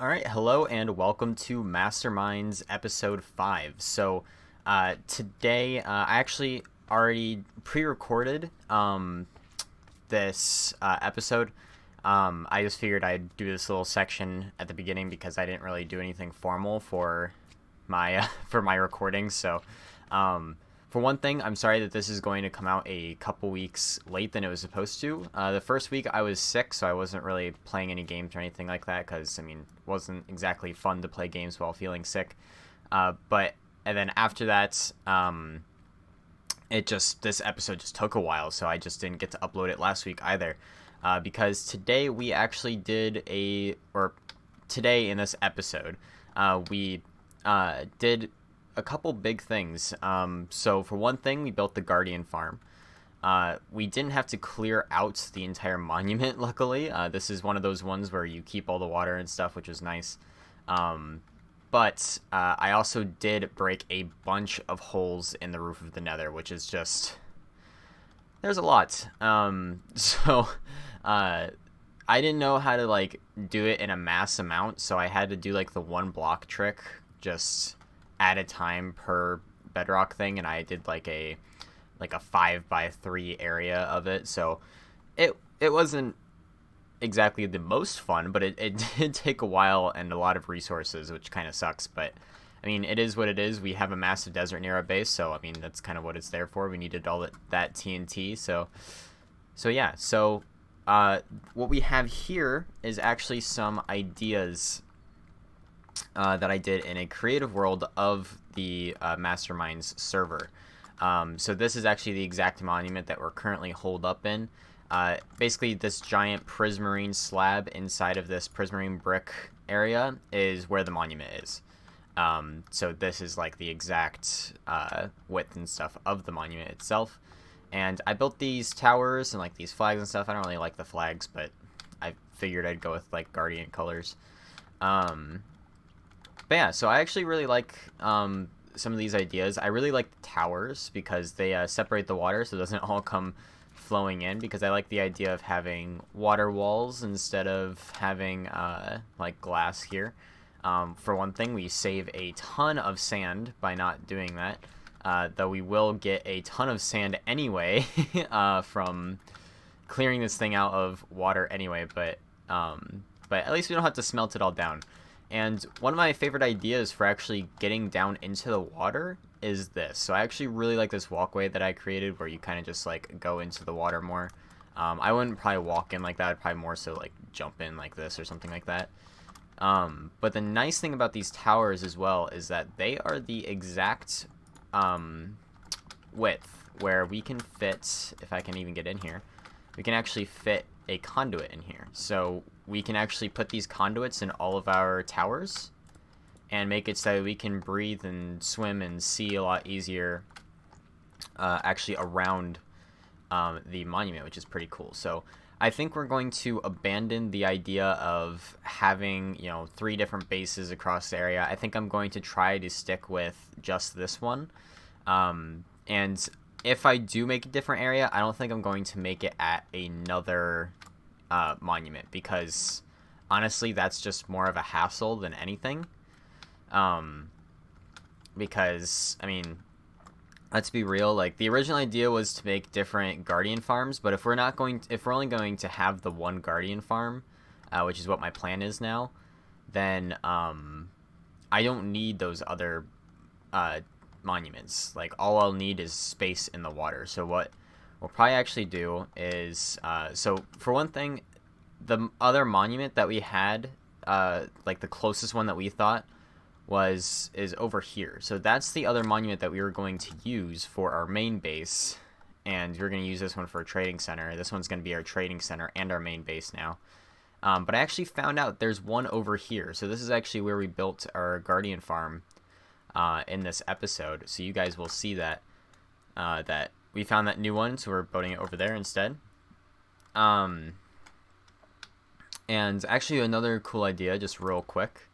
All right, hello and welcome to Masterminds episode 5. Today I actually already pre-recorded this episode. I just figured I'd do this little section at the beginning because I didn't really do anything formal for my for my recordings. For one thing, I'm sorry that this is going to come out a couple weeks late than it was supposed to. The first week I was sick, so I wasn't really playing any games or anything like that because, it wasn't exactly fun to play games while feeling sick. And then after that, this episode just took a while, so I just didn't get to upload it last week either. Because today we actually today in this episode, we did a couple big things. So for one thing, we built the Guardian Farm. We didn't have to clear out the entire monument, luckily. This is one of those ones where you keep all the water and stuff, which is nice. But I also did break a bunch of holes in the roof of the Nether, which is just... there's a lot. I didn't know how to, do it in a mass amount, so I had to do, the one block trick, just at a time per bedrock thing, and I did a 5x3 area of it, so it wasn't exactly the most fun, but it did take a while and a lot of resources, which kind of sucks. But it is what it is. We have a massive desert near our base, so that's kind of what it's there for. We needed all that TNT, so what we have here is actually some ideas that I did in a creative world of the Masterminds server. So this is actually the exact monument that we're currently holed up in. Basically, this giant prismarine slab inside of this prismarine brick area is where the monument is. So this is the exact width and stuff of the monument itself. And I built these towers and these flags and stuff. I don't really like the flags, but I figured I'd go with Guardian colors. But yeah, so I actually really like some of these ideas. I really like the towers because they separate the water so it doesn't all come flowing in, because I like the idea of having water walls instead of having glass here. For one thing, we save a ton of sand by not doing that, though we will get a ton of sand anyway from clearing this thing out of water anyway, but at least we don't have to smelt it all down. And one of my favorite ideas for actually getting down into the water is this. So I actually really like this walkway that I created where you kind of just go into the water more. I wouldn't probably walk in like that. I'd probably more so jump in like this or something like that. But the nice thing about these towers as well is that they are the exact width where we can fit, if I can even get in here, we can actually fit a conduit in here. So we can actually put these conduits in all of our towers and make it so we can breathe and swim and see a lot easier actually around the monument, which is pretty cool. So I think we're going to abandon the idea of having 3 different bases across the area. I think I'm going to try to stick with just this one. And if I do make a different area, I don't think I'm going to make it at another monument, because honestly that's just more of a hassle than anything. Because let's be real, the original idea was to make different Guardian farms, but if we're only going to have the one Guardian farm, which is what my plan is now, then I don't need those other monuments. All I'll need is space in the water. So what we'll probably actually do is, so for one thing, the other monument that we had, the closest one that we thought is over here. So that's the other monument that we were going to use for our main base, and we're going to use this one for a trading center. This one's going to be our trading center and our main base now. But I actually found out there's one over here. So this is actually where we built our Guardian farm in this episode. So you guys will see that that we found that new one, so we're building it over there instead. And actually another cool idea, just real quick,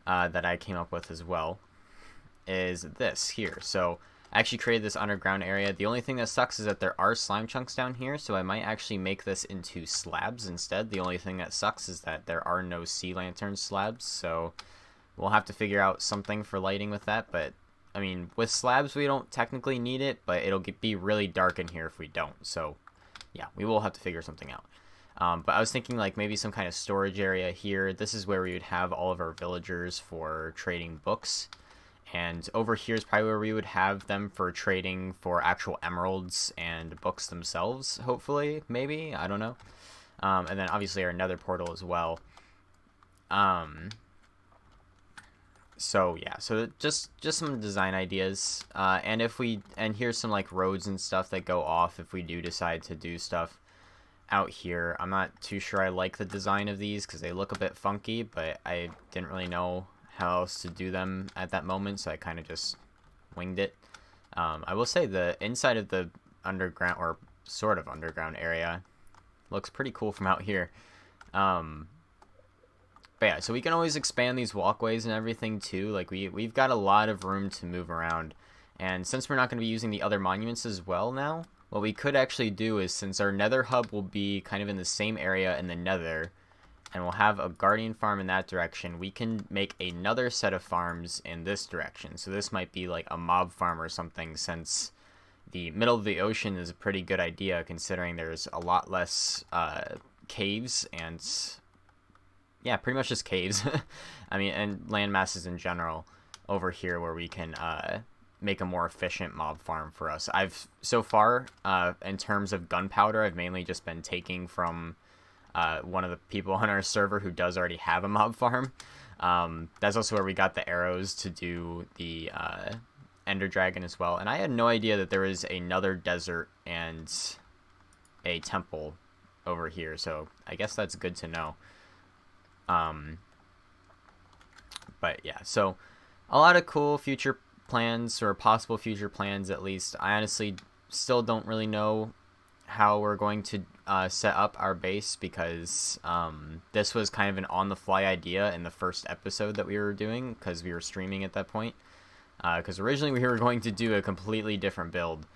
that I came up with as well, is this here. So I actually created this underground area. The only thing that sucks is that there are slime chunks down here, so I might actually make this into slabs instead. The only thing that sucks is that there are no sea lantern slabs, so we'll have to figure out something for lighting with that. But I mean, with slabs we don't technically need it, but it'll be really dark in here if we don't. So yeah, we will have to figure something out. But I was thinking like maybe some kind of storage area here. This is where we would have all of our villagers for trading books. And over here is probably where we would have them for trading for actual emeralds and books themselves, hopefully, maybe, I don't know. And then obviously our nether portal as well. So yeah, so just some design ideas. And here's some like roads and stuff that go off if we do decide to do stuff out here. I'm not too sure I like the design of these because they look a bit funky, but I didn't really know how else to do them at that moment, so I kind of just winged it. I will say the inside of the underground, or sort of underground area, looks pretty cool from out here. But yeah, so we can always expand these walkways and everything too. Like we've got a lot of room to move around, and since we're not going to be using the other monuments as well now, what we could actually do is, since our nether hub will be kind of in the same area in the nether, and we'll have a guardian farm in that direction, we can make another set of farms in this direction. So this might be like a mob farm or something, since the middle of the ocean is a pretty good idea considering there's a lot less caves and, yeah, pretty much just caves. I mean, and land masses in general over here where we can make a more efficient mob farm for us. So far, in terms of gunpowder, I've mainly just been taking from one of the people on our server who does already have a mob farm. That's also where we got the arrows to do the Ender Dragon as well. And I had no idea that there was another desert and a temple over here, so I guess that's good to know. But yeah, so a lot of cool future plans, or possible future plans at least. I honestly still don't really know how we're going to set up our base, because this was kind of an on-the-fly idea in the first episode that we were doing, because we were streaming at that point. Because originally we were going to do a completely different build.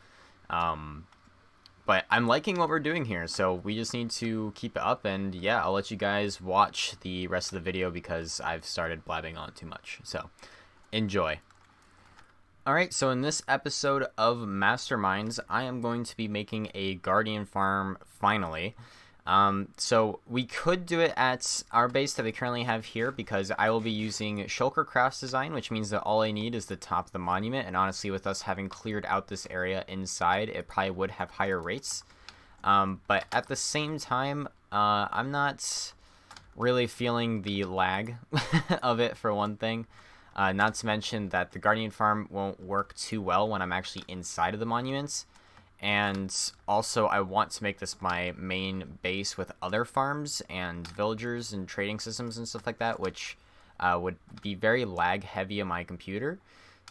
But I'm liking what we're doing here, so we just need to keep it up, and yeah, I'll let you guys watch the rest of the video because I've started blabbing on too much. So, enjoy. Alright, so in this episode of Masterminds, I am going to be making a guardian farm finally. So we could do it at our base that we currently have here, because I will be using ShulkerCraft's design, which means that all I need is the top of the monument, and honestly with us having cleared out this area inside, it probably would have higher rates. But at the same time, I'm not really feeling the lag of it, for one thing. Not to mention that the Guardian Farm won't work too well when I'm actually inside of the monuments. And also, I want to make this my main base with other farms and villagers and trading systems and stuff like that, which would be very lag heavy on my computer.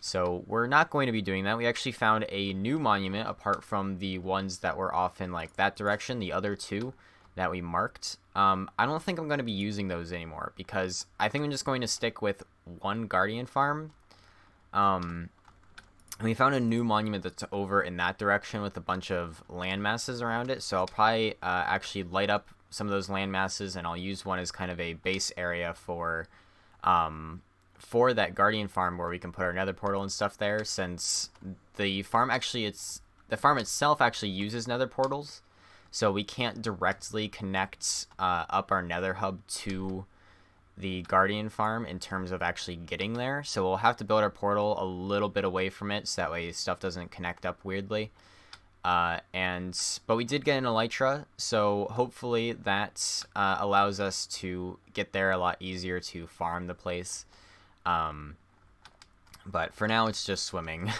So we're not going to be doing that. We actually found a new monument apart from the ones that were off in like that direction, the other two that we marked. I don't think I'm going to be using those anymore, because I think I'm just going to stick with one Guardian Farm. We found a new monument that's over in that direction with a bunch of land masses around it, so I'll probably actually light up some of those land masses, and I'll use one as kind of a base area for that Guardian Farm, where we can put our nether portal and stuff there, since the farm itself actually uses nether portals. So we can't directly connect up our nether hub to the Guardian Farm in terms of actually getting there. So we'll have to build our portal a little bit away from it, so that way stuff doesn't connect up weirdly. But we did get an elytra, so hopefully that allows us to get there a lot easier to farm the place. But for now it's just swimming.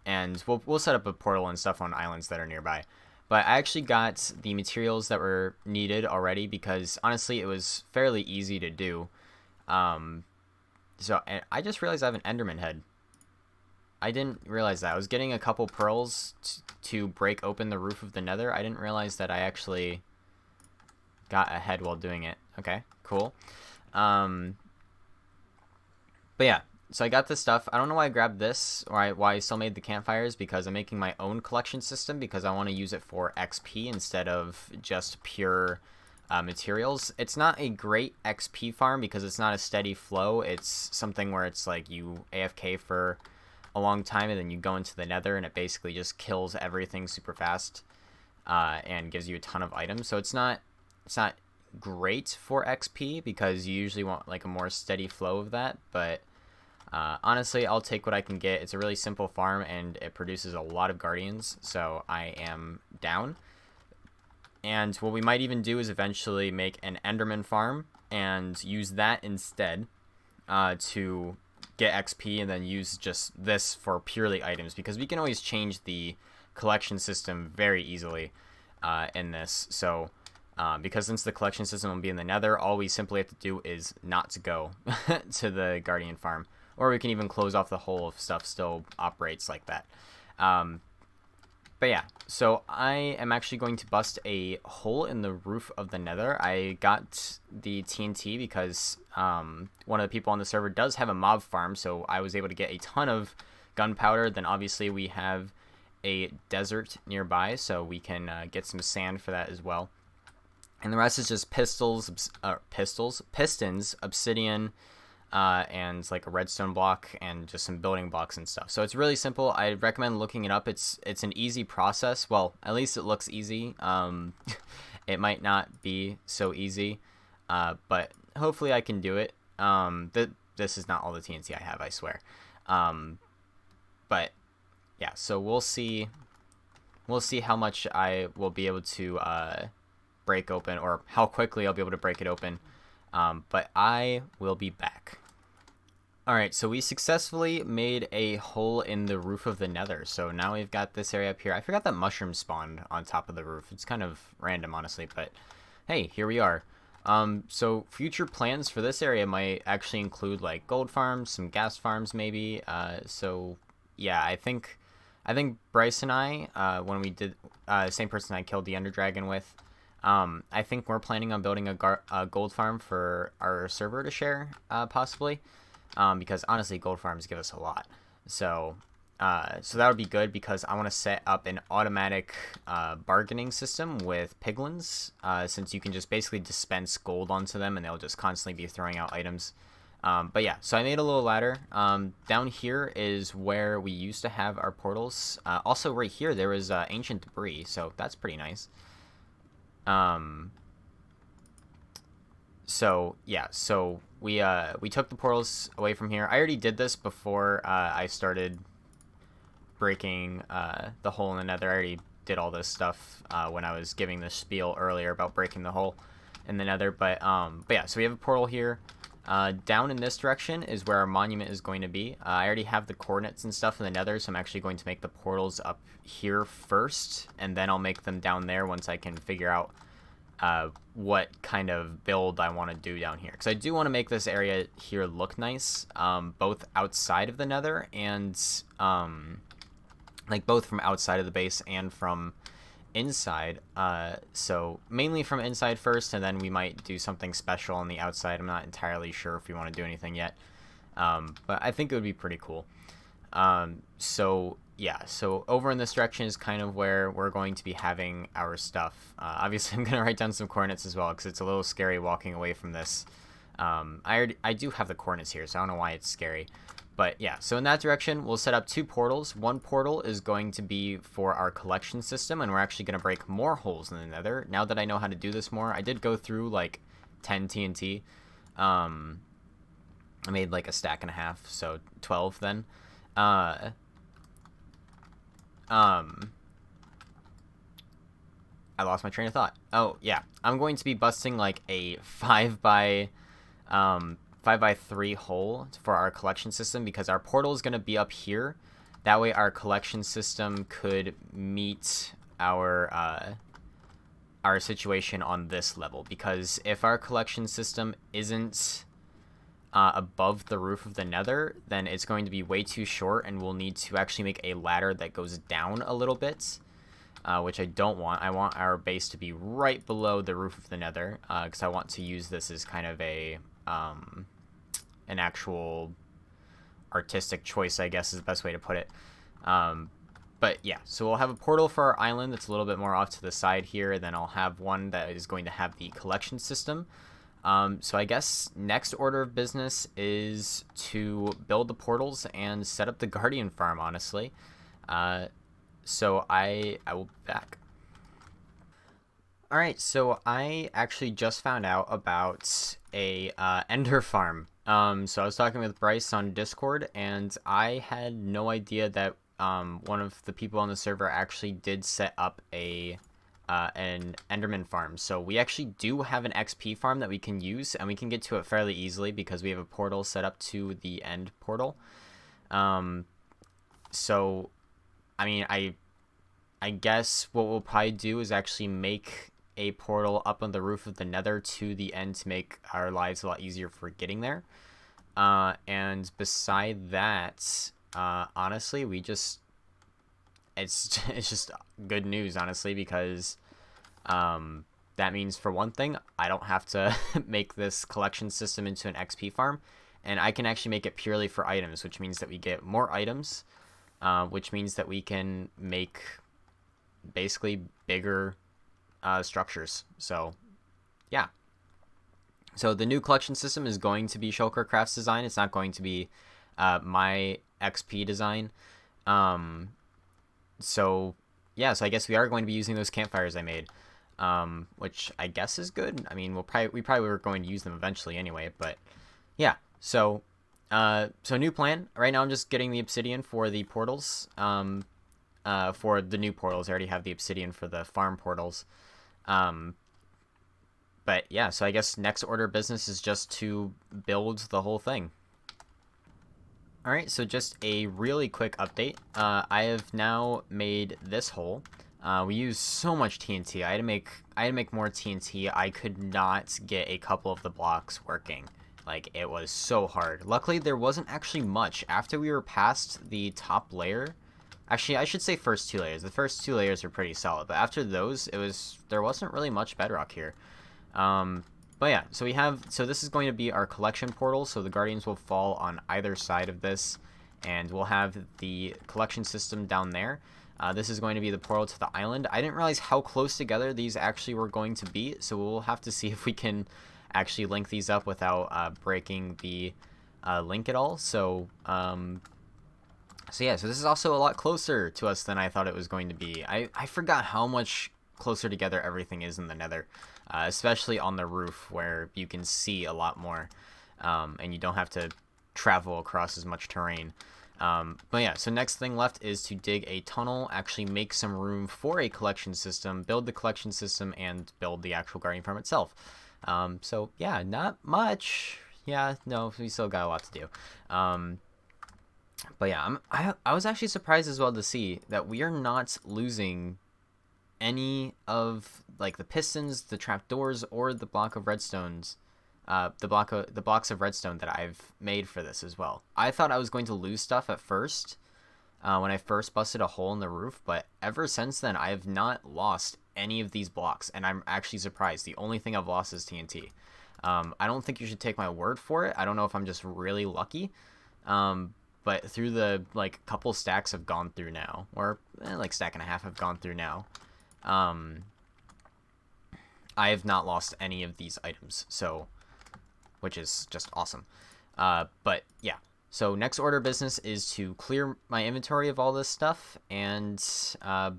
And we'll set up a portal and stuff on islands that are nearby. But I actually got the materials that were needed already, because honestly it was fairly easy to do. And I just realized I have an Enderman head. I didn't realize that. I was getting a couple pearls to break open the roof of the nether. I didn't realize that I actually got a head while doing it. Okay, cool. But yeah, so I got this stuff. I don't know why I grabbed this, or why I still made the campfires, because I'm making my own collection system because I want to use it for XP instead of just pure materials. It's not a great XP farm because it's not a steady flow. It's something where it's like you AFK for a long time and then you go into the nether and it basically just kills everything super fast and gives you a ton of items. So it's not great for XP because you usually want like a more steady flow of that, but honestly, I'll take what I can get. It's a really simple farm and it produces a lot of guardians, so I am down. And what we might even do is eventually make an Enderman farm and use that instead to get XP, and then use just this for purely items, because we can always change the collection system very easily in this. So because since the collection system will be in the nether, all we simply have to do is not to go to the guardian farm. Or we can even close off the whole if stuff still operates like that. But yeah, so I am actually going to bust a hole in the roof of the nether. I got the TNT because one of the people on the server does have a mob farm, so I was able to get a ton of gunpowder. Then obviously we have a desert nearby, so we can get some sand for that as well. And the rest is just pistons, obsidian, and like a redstone block and just some building blocks and stuff. So it's really simple. I recommend looking it up. It's an easy process. Well, at least it looks easy. It might not be so easy, but hopefully I can do it. This is not all the TNT I have, I swear. But yeah, so we'll see how much I will be able to break open, or how quickly I'll be able to break it open. But I will be back. Alright, so we successfully made a hole in the roof of the nether. So now we've got this area up here. I forgot that mushrooms spawned on top of the roof. It's kind of random, honestly, but hey, here we are. So future plans for this area might actually include like gold farms, some gas farms maybe. So yeah, I think Bryce and I, when we did, same person I killed the Ender Dragon with, I think we're planning on building a gold farm for our server to share, possibly, because honestly, gold farms give us a lot. So that would be good because I want to set up an automatic bargaining system with piglins, since you can just basically dispense gold onto them and they'll just constantly be throwing out items. But yeah, so I made a little ladder. Down here is where we used to have our portals. Also right here there was ancient debris, so that's pretty nice. So yeah, so we took the portals away from here. I already did this before I started breaking the hole in the nether. I already did all this stuff when I was giving the spiel earlier about breaking the hole in the nether. But yeah, so we have a portal here. Down in this direction is where our monument is going to be. I already have the coordinates and stuff in the nether, so I'm actually going to make the portals up here first, and then I'll make them down there once I can figure out what kind of build I want to do down here. Because I do want to make this area here look nice, both outside of the nether and like both from outside of the base and from inside. So mainly from inside first, and then we might do something special on the outside. I'm not entirely sure if we want to do anything yet, but I think it would be pretty cool. So yeah, so over in this direction is kind of where we're going to be having our stuff. Obviously I'm going to write down some coordinates as well because it's a little scary walking away from this. I do have the coordinates here, so I don't know why it's scary. But yeah, so in that direction, we'll set up 2 portals. One portal is going to be for our collection system, and we're actually going to break more holes in the nether. Now that I know how to do this more, I did go through like 10 TNT. I made like a stack and a half, so 12 then. I lost my train of thought. Oh yeah, I'm going to be busting like a 5 by 3 hole for our collection system because our portal is going to be up here. That way our collection system could meet our situation on this level, because if our collection system isn't above the roof of the nether, then it's going to be way too short and we'll need to actually make a ladder that goes down a little bit, which I don't want. I want our base to be right below the roof of the nether, because I want to use this as kind of a an actual artistic choice, I guess is the best way to put it. But yeah, so we'll have a portal for our island that's a little bit more off to the side here. Then I'll have one that is going to have the collection system. So I guess next order of business is to build the portals and set up the Guardian farm, honestly. So I will be back. Alright, so I actually just found out about a Ender farm. So I was talking with Bryce on Discord, and I had no idea that one of the people on the server actually did set up an Enderman farm. So we actually do have an XP farm that we can use, and we can get to it fairly easily because we have a portal set up to the end portal. So, I mean, I guess what we'll probably do is actually make a portal up on the roof of the Nether to the end to make our lives a lot easier for getting there. And beside that, honestly, it's just good news, honestly, because that means, for one thing, I don't have to make this collection system into an XP farm, and I can actually make it purely for items, which means that we get more items, which means that we can make basically bigger structures. So yeah, so the new collection system is going to be ShulkerCraft's design. It's not going to be my XP design. So yeah, so I guess we are going to be using those campfires I made, which I guess is good. I mean, we probably were going to use them eventually anyway, but yeah. So so new plan. Right now I'm just getting the obsidian for the portals. For the new portals, I already have the obsidian for the farm portals. But yeah, so I guess next order of business is just to build the whole thing. Alright, so just a really quick update. I have now made this hole. We used so much TNT. I had to make more TNT. I could not get a couple of the blocks working. Like, it was so hard. Luckily, there wasn't actually much. After we were past the top layer, actually, I should say first two layers. The first two layers were pretty solid, but after those, there wasn't really much bedrock here. But yeah, so this is going to be our collection portal, so the Guardians will fall on either side of this, and we'll have the collection system down there. This is going to be the portal to the island. I didn't realize how close together these actually were going to be, so we'll have to see if we can actually link these up without breaking the link at all. So yeah, so this is also a lot closer to us than I thought it was going to be. I forgot how much closer together everything is in the Nether, especially on the roof where you can see a lot more, and you don't have to travel across as much terrain. But yeah, so next thing left is to dig a tunnel, actually make some room for a collection system, build the collection system, and build the actual Guardian farm itself. So yeah, not much. Yeah, no, we still got a lot to do. But yeah, I was actually surprised as well to see that we are not losing any of like the pistons, the trapdoors, or the block of redstones, the blocks of redstone that I've made for this as well. I thought I was going to lose stuff at first, when I first busted a hole in the roof, but ever since then I have not lost any of these blocks, and I'm actually surprised. The only thing I've lost is TNT. I don't think you should take my word for it. I don't know if I'm just really lucky. But through the like couple stacks I've gone through now, or like stack and a half I've gone through now, I have not lost any of these items, so, which is just awesome. But yeah, so next order of business is to clear my inventory of all this stuff and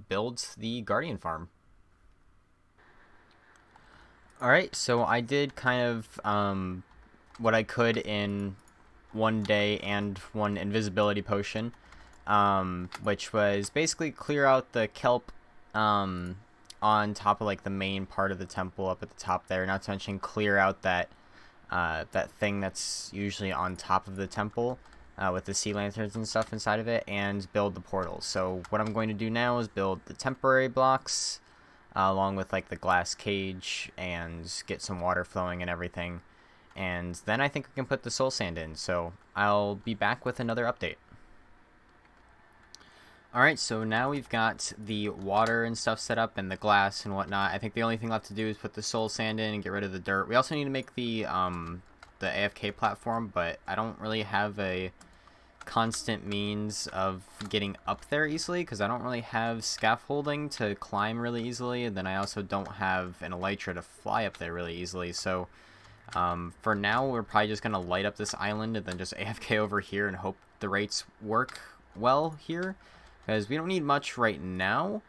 build the Guardian farm. Alright, so I did kind of what I could in one day and one invisibility potion, which was basically clear out the kelp on top of like the main part of the temple up at the top there, not to mention clear out that that thing that's usually on top of the temple with the sea lanterns and stuff inside of it, and build the portals. So what I'm going to do now is build the temporary blocks along with like the glass cage and get some water flowing and everything, and then I think we can put the soul sand in. So I'll be back with another update. Alright, so now we've got the water and stuff set up and the glass and whatnot. I think the only thing left to do is put the soul sand in and get rid of the dirt. We also need to make the AFK platform, but I don't really have a constant means of getting up there easily, because I don't really have scaffolding to climb really easily, and then I also don't have an elytra to fly up there really easily. So for now, we're probably just going to light up this island and then just AFK over here and hope the rates work well here, because we don't need much right now,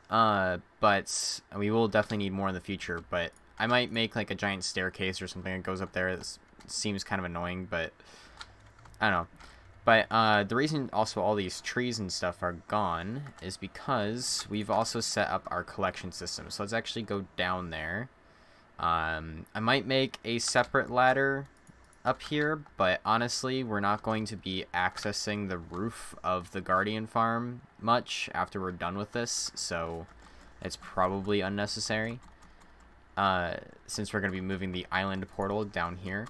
but we will definitely need more in the future. But I might make like a giant staircase or something that goes up there. It seems kind of annoying, but I don't know. But the reason also all these trees and stuff are gone is because we've also set up our collection system. So let's actually go down there. I might make a separate ladder up here, but honestly, we're not going to be accessing the roof of the Guardian farm much after we're done with this, so it's probably unnecessary, since we're going to be moving the island portal down here.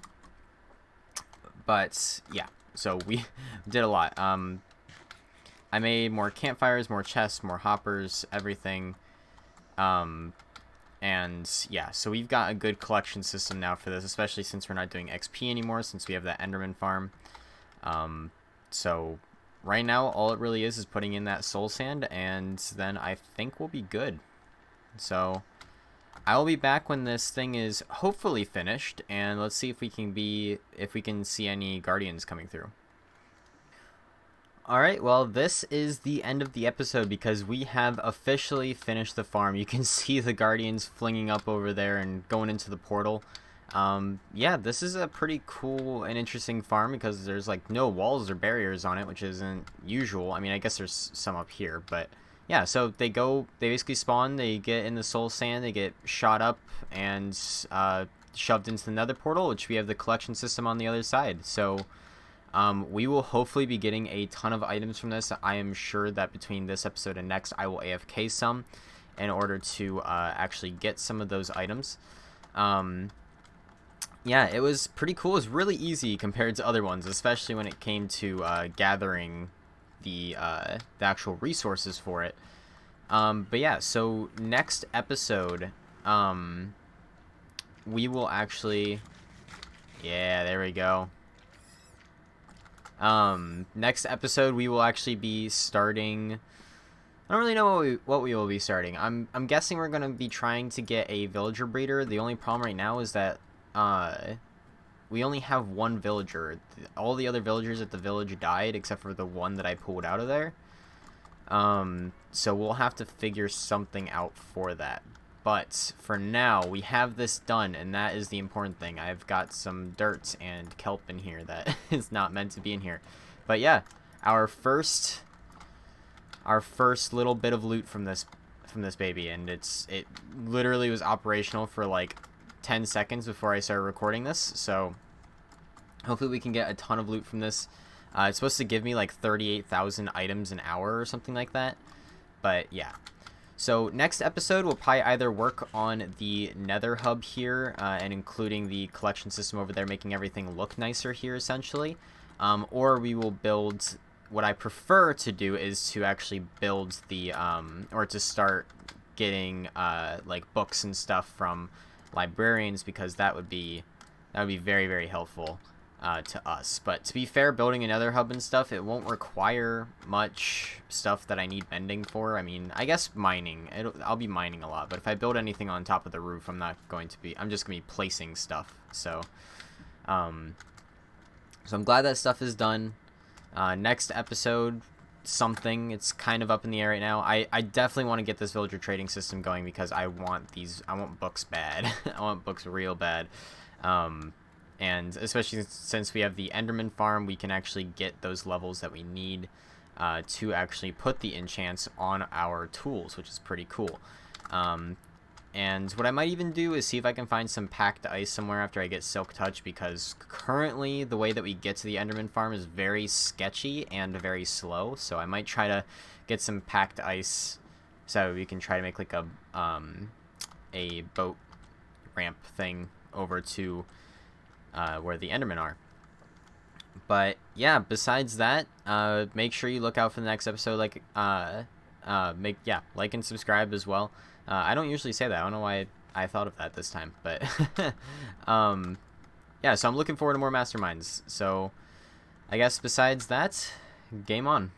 But yeah, so we did a lot. I made more campfires, more chests, more hoppers, everything. And yeah, so we've got a good collection system now for this, especially since we're not doing XP anymore, since we have that Enderman farm. So right now, all it really is putting in that soul sand, and then I think we'll be good. So I'll be back when this thing is hopefully finished, and let's see if we can see any guardians coming through. Alright, well, this is the end of the episode because we have officially finished the farm. You can see the guardians flinging up over there and going into the portal. Yeah, this is a pretty cool and interesting farm because there's like no walls or barriers on it, which isn't usual. I mean, I guess there's some up here, but yeah, so they basically spawn, they get in the soul sand, they get shot up and shoved into the nether portal, which we have the collection system on the other side. So we will hopefully be getting a ton of items from this. I am sure that between this episode and next, I will AFK some in order to actually get some of those items. Yeah, it was pretty cool. It was really easy compared to other ones, especially when it came to gathering the actual resources for it. But yeah, so next episode, we will actually... Yeah, there we go. Next episode we will actually be starting... I don't really know what we will be starting. I'm guessing we're gonna be trying to get a villager breeder. The only problem right now is that we only have one villager. All the other villagers at the village died except for the one that I pulled out of there. So we'll have to figure something out for that. But for now, we have this done, and that is the important thing. I've got some dirt and kelp in here that is not meant to be in here. But yeah, our first little bit of loot from this baby, and it literally was operational for like 10 seconds before I started recording this. So hopefully we can get a ton of loot from this. It's supposed to give me like 38,000 items an hour or something like that. But yeah. So next episode, we'll probably either work on the nether hub here, and including the collection system over there, making everything look nicer here, essentially. Or we will build... What I prefer to do is to actually build the... or to start getting, like, books and stuff from librarians, because that would be very, very helpful to us. But to be fair, building another hub and stuff, it won't require much stuff that I need mending for. I mean, I guess mining. I'll be mining a lot, but if I build anything on top of the roof, I'm just going to be placing stuff. So I'm glad that stuff is done. Next episode, something. It's kind of up in the air right now. I definitely want to get this villager trading system going because I want books bad. I want books real bad. And especially since we have the Enderman farm, we can actually get those levels that we need to actually put the enchants on our tools, which is pretty cool. And what I might even do is see if I can find some packed ice somewhere after I get Silk Touch, because currently the way that we get to the Enderman farm is very sketchy and very slow. So I might try to get some packed ice so we can try to make like a boat ramp thing over to where the Endermen are. But yeah, besides that, make sure you look out for the next episode. Like and subscribe as well. I don't usually say that. I don't know why I thought of that this time, but yeah, so I'm looking forward to more masterminds. So I guess besides that, game on.